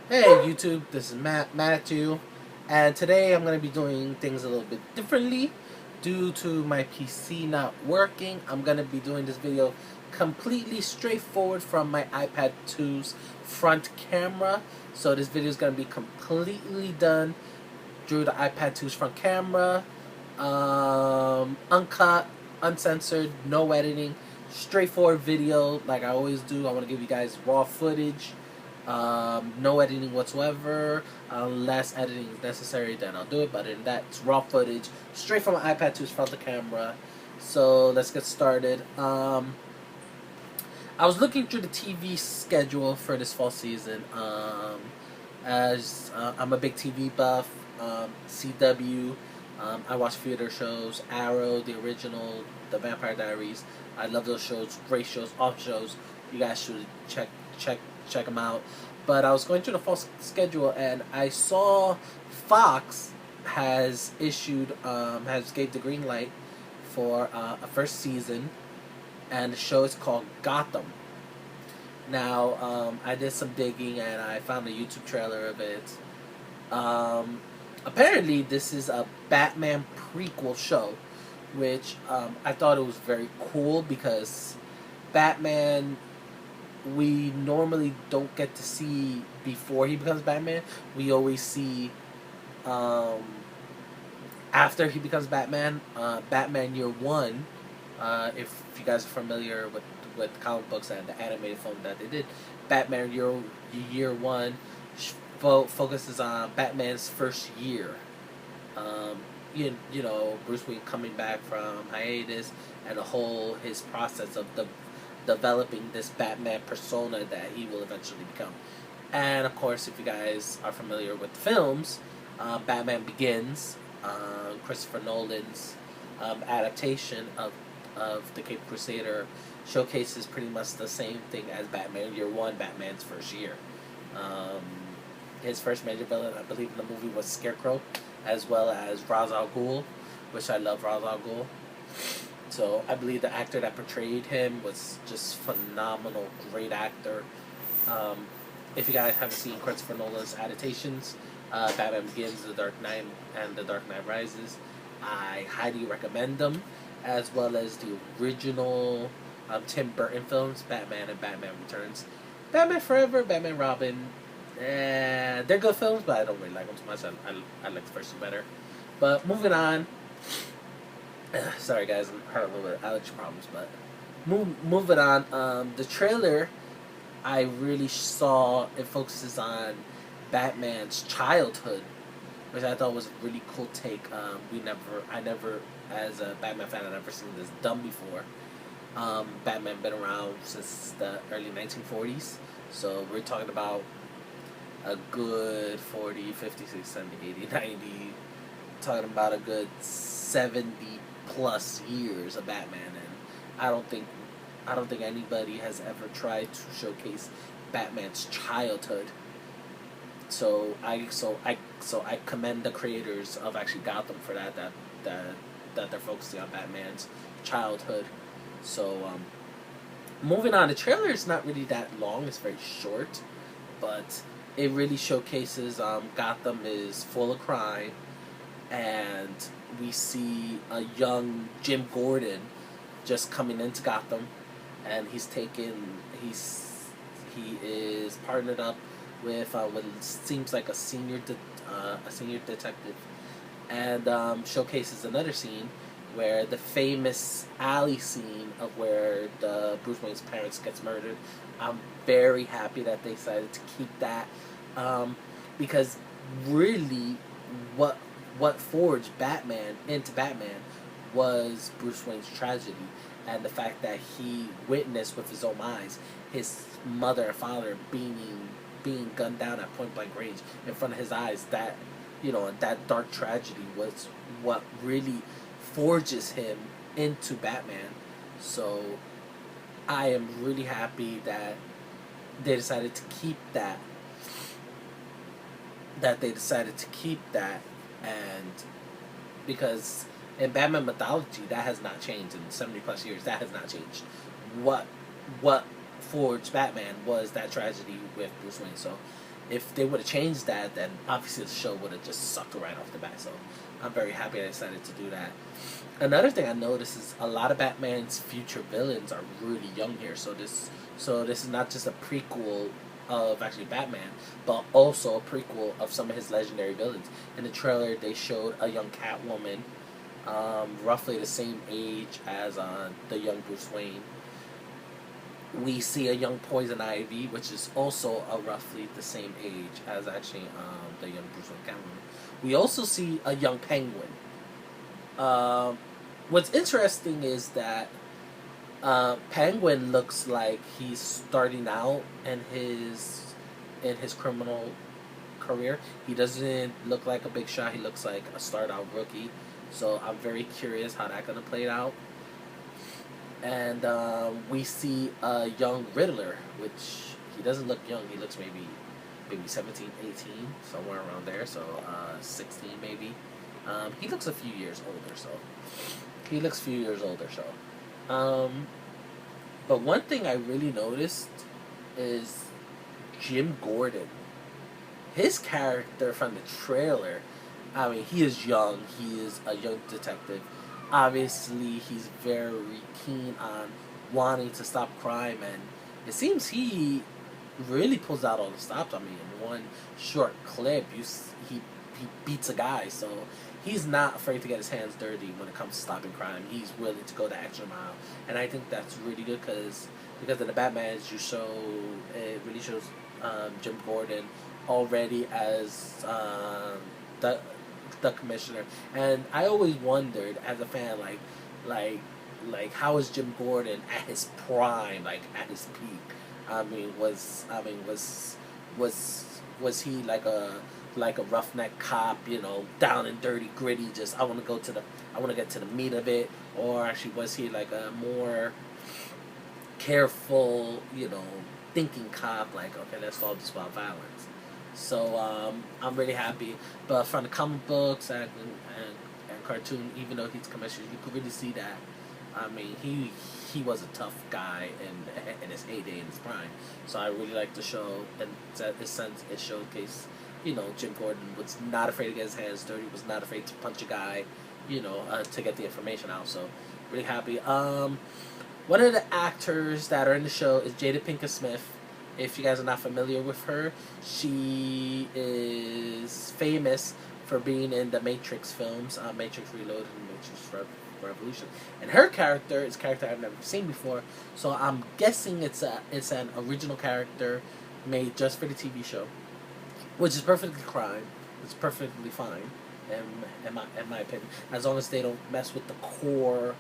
Hey YouTube, this is Matthew, and today I'm going to be doing things a little bit differently. Due to my PC not working, I'm going to be doing this video completely straightforward from my iPad 2's front camera. So this video is going to be completely done through the iPad 2's front camera, uncut, uncensored, no editing, straightforward video like I always do. I want to give you guys raw footage. No editing whatsoever. Unless editing is necessary, then I'll do it. But in that, it's raw footage, straight from my iPad 2's front of the camera. So let's get started. I was looking through the TV schedule for this fall season. As I'm a big TV buff, CW. I watch theater shows, Arrow, the original, The Vampire Diaries. I love those shows, great shows, off shows. You guys should check them out. But I was going through the fall schedule and I saw Fox has gave the green light for a first season, and the show is called Gotham. Now, I did some digging and I found a YouTube trailer of it. Apparently, this is a Batman prequel show, which I thought it was very cool because Batman we normally don't get to see before he becomes Batman. We always see after he becomes Batman. Batman Year One. If you guys are familiar with comic books and the animated film that they did, Batman Year One focuses on Batman's first year. You know, Bruce Wayne coming back from hiatus and the whole his process of developing this Batman persona that he will eventually become. And of course, if you guys are familiar with the films, Batman Begins, Christopher Nolan's adaptation of the Cape Crusader, showcases pretty much the same thing as Batman Year One, Batman's first year. His first major villain, I believe, in the movie was Scarecrow, as well as Ra's al Ghul, which I love Ra's al Ghul. So I believe the actor that portrayed him was just phenomenal, great actor. If you guys haven't seen Christopher Nolan's adaptations, Batman Begins, The Dark Knight, and The Dark Knight Rises, I highly recommend them, as well as the original Tim Burton films, Batman and Batman Returns. Batman Forever, Batman Robin, they're good films, but I don't really like them too much. I like the first two better. But moving on. Sorry guys, I'm having a little bit of allergy problems, but moving on. The trailer, I really saw it focuses on Batman's childhood, which I thought was a really cool take. I never, as a Batman fan, I've never seen this done before. Batman been around since the early 1940s, so we're talking about a good 40, 50, 60, 70, 80, 90, talking about a good 70 plus years of Batman, and I don't think anybody has ever tried to showcase Batman's childhood. So I commend the creators of actually Gotham for that they're focusing on Batman's childhood. So moving on, the trailer is not really that long; it's very short, but it really showcases Gotham is full of crime, and we see a young Jim Gordon just coming into Gotham, and he is partnered up with what seems like a senior detective, and showcases another scene where the famous alley scene of where the Bruce Wayne's parents gets murdered. I'm very happy that they decided to keep that, because really what forged Batman into Batman was Bruce Wayne's tragedy, and the fact that he witnessed with his own eyes his mother and father being gunned down at point blank range in front of his eyes. That, you know, that dark tragedy was what really forges him into Batman. So I am really happy that they decided to keep that. And because in Batman mythology, that has not changed in 70 plus years. That has not changed. What forged Batman was that tragedy with Bruce Wayne. So if they would have changed that, then obviously the show would have just sucked right off the bat. So I'm very happy I decided to do that. Another thing I noticed is a lot of Batman's future villains are really young here. So this is not just a prequel of actually Batman, but also a prequel of some of his legendary villains. In the trailer, they showed a young Catwoman, roughly the same age as the young Bruce Wayne. We see a young Poison Ivy, which is also a roughly the same age as actually the young Bruce Wayne Catwoman. We also see a young Penguin. What's interesting is that Penguin looks like he's starting out in his criminal career. He doesn't look like a big shot. He looks like a start out rookie. So I'm very curious how that's gonna play out. And we see a young Riddler, which he doesn't look young. He looks maybe 17, 18, somewhere around there. So 16 maybe. He looks a few years older. But one thing I really noticed is Jim Gordon. His character from the trailer, I mean, he is young. He is a young detective. Obviously, he's very keen on wanting to stop crime, and it seems he really pulls out all the stops. I mean, in one short clip, he beats a guy, so he's not afraid to get his hands dirty when it comes to stopping crime. He's willing to go the extra mile, and I think that's really good because in the Batman, it really shows Jim Gordon already as the commissioner, and I always wondered as a fan, like how is Jim Gordon at his prime, like at his peak? Was he like a roughneck cop, down and dirty, gritty? Just I want to get to the meat of it, or actually was he like a more careful, thinking cop? Like, okay, let's solve this about violence. So I'm really happy. But from the comic books and cartoon, even though he's commissioner, you could really see that. I mean, he was a tough guy in his heyday, in his prime. So I really like the show, and it showcased, Jim Gordon was not afraid to get his hands dirty, was not afraid to punch a guy, to get the information out. So really happy. One of the actors that are in the show is Jada Pinkett Smith. If you guys are not familiar with her, she is famous for being in the Matrix films, Matrix Reloaded and Matrix Revolution. And her character is a character I've never seen before, so I'm guessing it's an original character made just for the TV show, which is perfectly fine. It's perfectly fine, in my opinion, as long as they don't mess with the core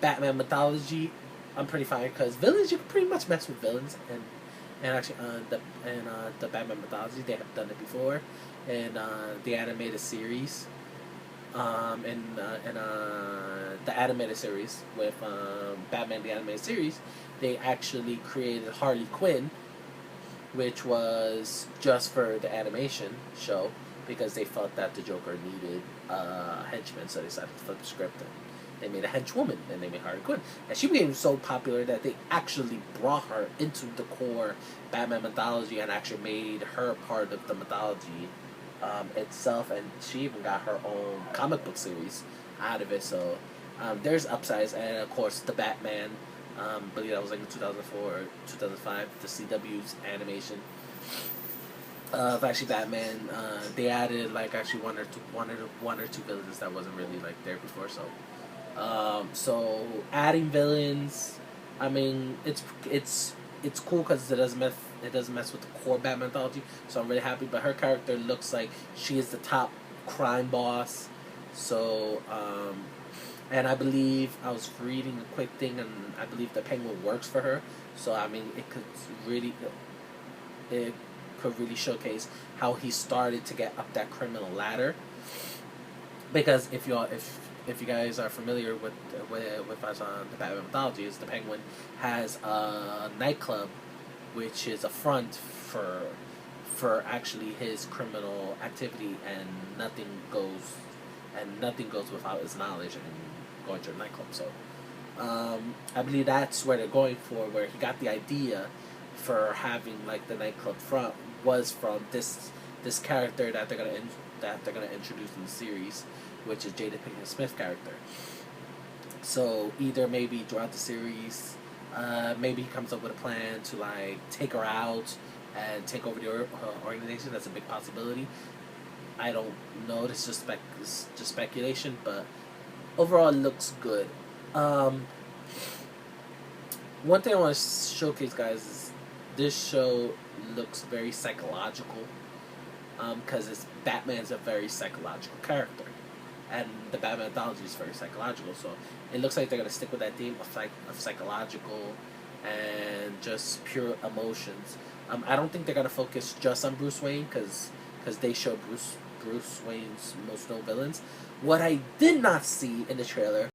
Batman mythology. I'm pretty fine, because villains, you can pretty much mess with villains, and actually the Batman mythology, they have done it before, and the animated series, the animated series with Batman the animated series, they actually created Harley Quinn, which was just for the animation show, because they felt that the Joker needed a henchman, so they decided to flip the script and they made a henchwoman, and they made Harley Quinn. And she became so popular that they actually brought her into the core Batman mythology and actually made her part of the mythology itself. And she even got her own comic book series out of it. So there's upsides. And of course, the Batman, I believe that was like in 2004 or 2005, the CW's animation of actually Batman. They added like actually one or two villains that wasn't really like there before. So adding villains, I mean, it's cool because it doesn't mess with the core Batman mythology. So I'm really happy. But her character looks like she is the top crime boss. So and I believe I was reading a quick thing, and I believe the Penguin works for her. So I mean, it could really showcase how he started to get up that criminal ladder. Because if you guys are familiar with us on the Batman mythology, is the Penguin has a nightclub, which is a front for actually his criminal activity, and nothing goes without his knowledge and going to a nightclub. So I believe that's where they're going for, where he got the idea for having like the nightclub front was from this character that they're gonna introduce in the series, which is Jada Pinkett Smith character. So either maybe throughout the series, maybe he comes up with a plan to like take her out and take over the organization. That's a big possibility. I don't know. It's just speculation, but overall it looks good. Um, One thing I want to showcase, guys, is this show looks very psychological. Because it's Batman's a very psychological character, and the Batman mythology is very psychological. So it looks like they're gonna stick with that theme of psychological and just pure emotions. I don't think they're gonna focus just on Bruce Wayne because they show Bruce Wayne's most known villains. What I did not see in the trailer